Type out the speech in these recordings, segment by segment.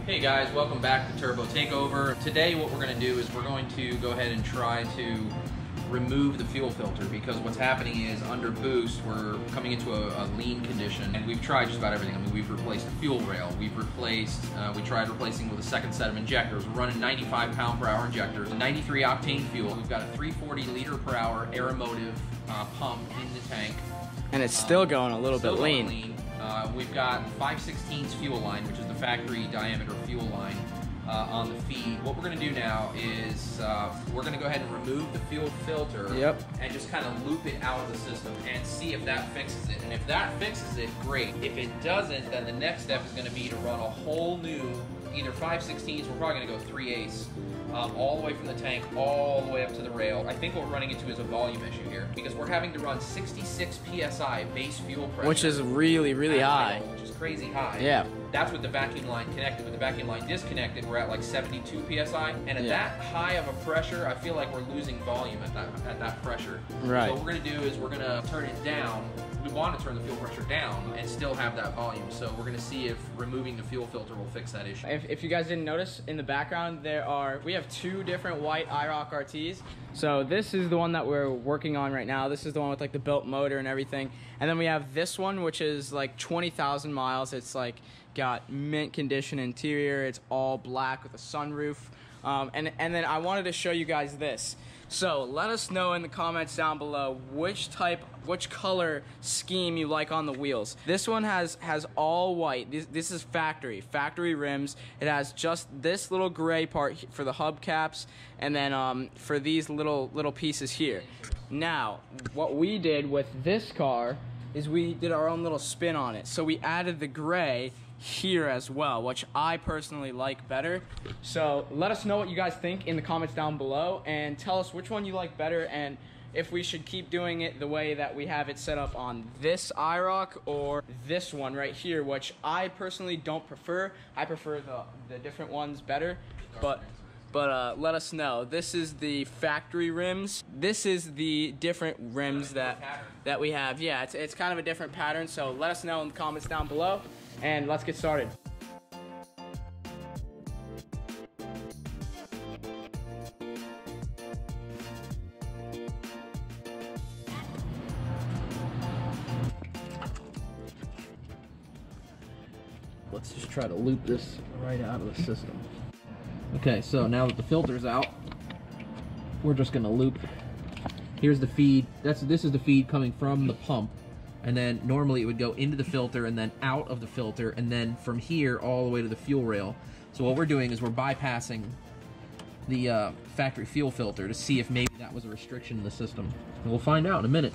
Hey guys, welcome back to Turbo Takeover. Today what we're going to do is we're going to go ahead and try to remove the fuel filter, because what's happening is under boost we're coming into a lean condition, and we've tried just about everything. I mean, we've replaced the fuel rail, we tried replacing with a second set of injectors. We're running 95 pound-per-hour injectors, 93 octane fuel. We've got a 340 liter per hour aeromotive pump in the tank. And it's still going a little bit lean. We've got 5/16 fuel line, which is the factory diameter fuel line on the feed. What we're going to do now is we're going to go ahead and remove the fuel filter and just kind of loop it out of the system and see if that fixes it. And if that fixes it, great. If it doesn't, then the next step is going to be to run a whole new, either 5/16s, we're probably going to go 3/8, all the way from the tank all the way up to the rail. I think what we're running into is a volume issue here, because we're having to run 66 PSI base fuel pressure. Which is really high. Which is crazy high. Yeah. That's with the vacuum line connected. With the vacuum line disconnected, we're at like 72 PSI. And at that high of a pressure, I feel like we're losing volume at that pressure. Right. So what we're going to do is we're going to turn it down. We want to turn the fuel pressure down and still have that volume. So we're going to see if removing the fuel filter will fix that issue. If you guys didn't notice, in the background we have two different white IROC RTs. So this is the one that we're working on right now. This is the one with like the built motor and everything. And then we have this one, which is like 20,000 miles. It's like got mint condition interior. It's all black with a sunroof. And then I wanted to show you guys this. So let us know in the comments down below which color scheme you like on the wheels. This one has all white. This is factory rims. It has just this little gray part for the hubcaps, and then for these little pieces here. Now, what we did with this car is we did our own little spin on it. So we added the gray here as well, which I personally like better. So let us know what you guys think in the comments down below, and tell us which one you like better, and if we should keep doing it the way that we have it set up on this IROC or this one right here, which I personally don't prefer. I prefer the different ones better, but let us know. This is the factory rims. This is the different rims that we have. Yeah, it's kind of a different pattern, so let us know in the comments down below, and let's get started. Let's just try to loop this right out of the system. Okay, so now that the filter's out, we're just gonna loop. Here's the feed. This is the feed coming from the pump, and then normally it would go into the filter and then out of the filter, and then from here all the way to the fuel rail. So what we're doing is we're bypassing the factory fuel filter to see if maybe that was a restriction in the system. And we'll find out in a minute.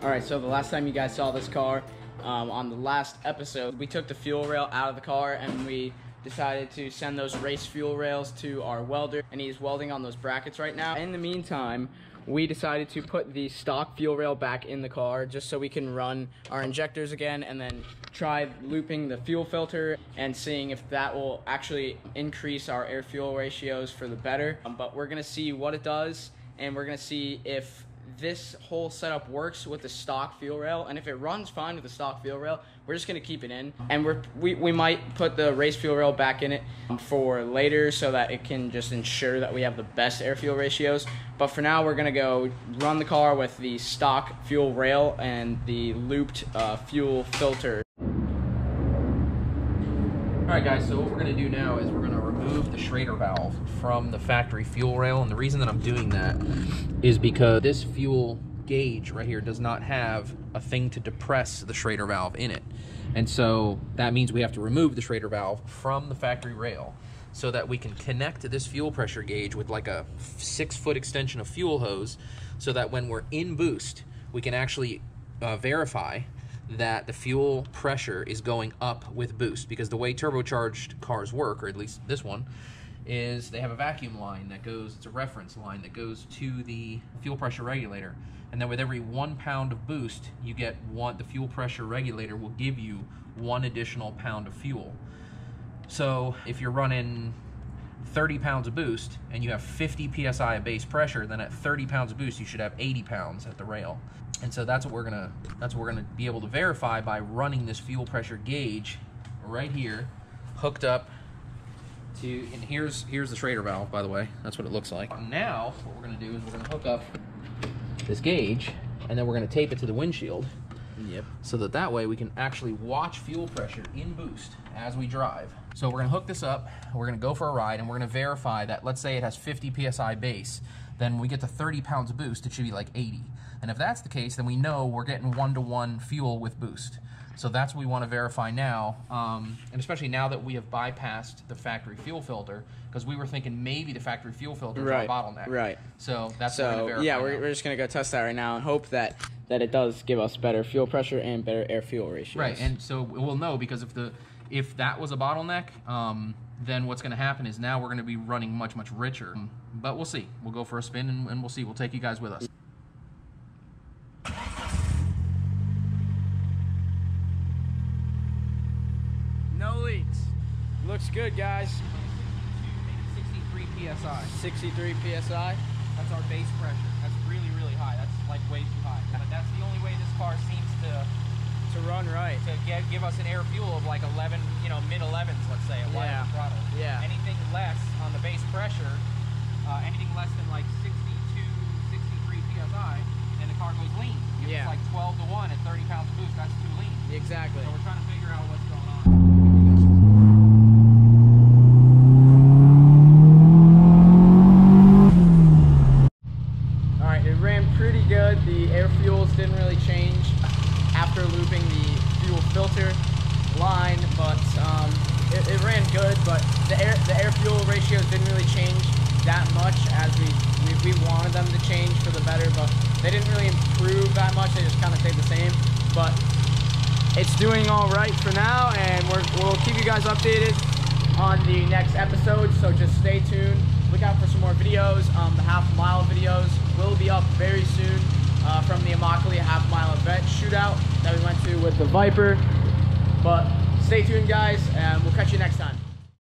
Alright, so the last time you guys saw this car, on the last episode, we took the fuel rail out of the car and we decided to send those race fuel rails to our welder, and he's welding on those brackets right now. In the meantime, we decided to put the stock fuel rail back in the car just so we can run our injectors again, and then try looping the fuel filter and seeing if that will actually increase our air-fuel ratios for the better. But we're going to see what it does, and we're going to see if this whole setup works with the stock fuel rail, and if it runs fine with the stock fuel rail, we're just going to keep it in, and we might put the race fuel rail back in it for later so that it can just ensure that we have the best air fuel ratios. But for now, we're going to go run the car with the stock fuel rail and the looped fuel filter. Alright guys, so what we're going to do now is we're going to remove the Schrader valve from the factory fuel rail, and the reason that I'm doing that is because this fuel gauge right here does not have a thing to depress the Schrader valve in it. And so that means we have to remove the Schrader valve from the factory rail so that we can connect to this fuel pressure gauge with like a 6-foot extension of fuel hose, so that when we're in boost, we can actually verify that the fuel pressure is going up with boost. Because the way turbocharged cars work, or at least this one, is they have a vacuum line that goes, it's a reference line that goes to the fuel pressure regulator, and then with every 1 pound of boost you get the fuel pressure regulator will give you 1 additional pound of fuel. So if you're running 30 pounds of boost and you have 50 psi of base pressure, then at 30 pounds of boost you should have 80 pounds at the rail. And so that's what we're gonna be able to verify by running this fuel pressure gauge right here, hooked up to, and here's the Schrader valve, by the way. That's what it looks like. Now what we're gonna do is we're gonna hook up this gauge and then we're gonna tape it to the windshield. Yep. So that way we can actually watch fuel pressure in boost as we drive. So we're gonna hook this up, we're gonna go for a ride, and we're gonna verify that, let's say it has 50 PSI base, then when we get to 30 pounds of boost, it should be like 80. And if that's the case, then we know we're getting 1-to-1 fuel with boost. So that's what we wanna verify now, and especially now that we have bypassed the factory fuel filter, because we were thinking maybe the factory fuel filter is our bottleneck. Right. So that's what we're gonna verify. Yeah, we're just gonna go test that right now and hope that it does give us better fuel pressure and better air-fuel ratios. Right, and so we'll know, because if that was a bottleneck, then what's going to happen is now we're going to be running much richer. But we'll see. We'll go for a spin and we'll see. We'll take you guys with us. No leaks. Looks good, guys. 63 psi. 63 psi. That's our base pressure. That's really high. That's like way too high. But that's the only way this car seems to run right. To give us an air fuel of like 11, mid 11s, let's say, at wide throttle. Yeah. Anything less on the base pressure, anything less than like 62, 63 psi, and the car goes lean. If it's like 12-to-1 at 30 pounds of boost, that's too lean. Exactly. So we're trying to figure out what's going on. All right, it ran pretty good. The air fuels didn't really change after looping the fuel filter line, but it ran good. But the air fuel ratios didn't really change that much as we wanted them to change for the better. But they didn't really improve that much. They just kind of stayed the same. But it's doing all right for now, and we'll keep you guys updated on the next episode. So just stay tuned. Look out for some more videos. The half-mile videos will be up very soon. From the Immokalee half-mile event shootout that we went to with the Viper. But stay tuned, guys, and we'll catch you next time.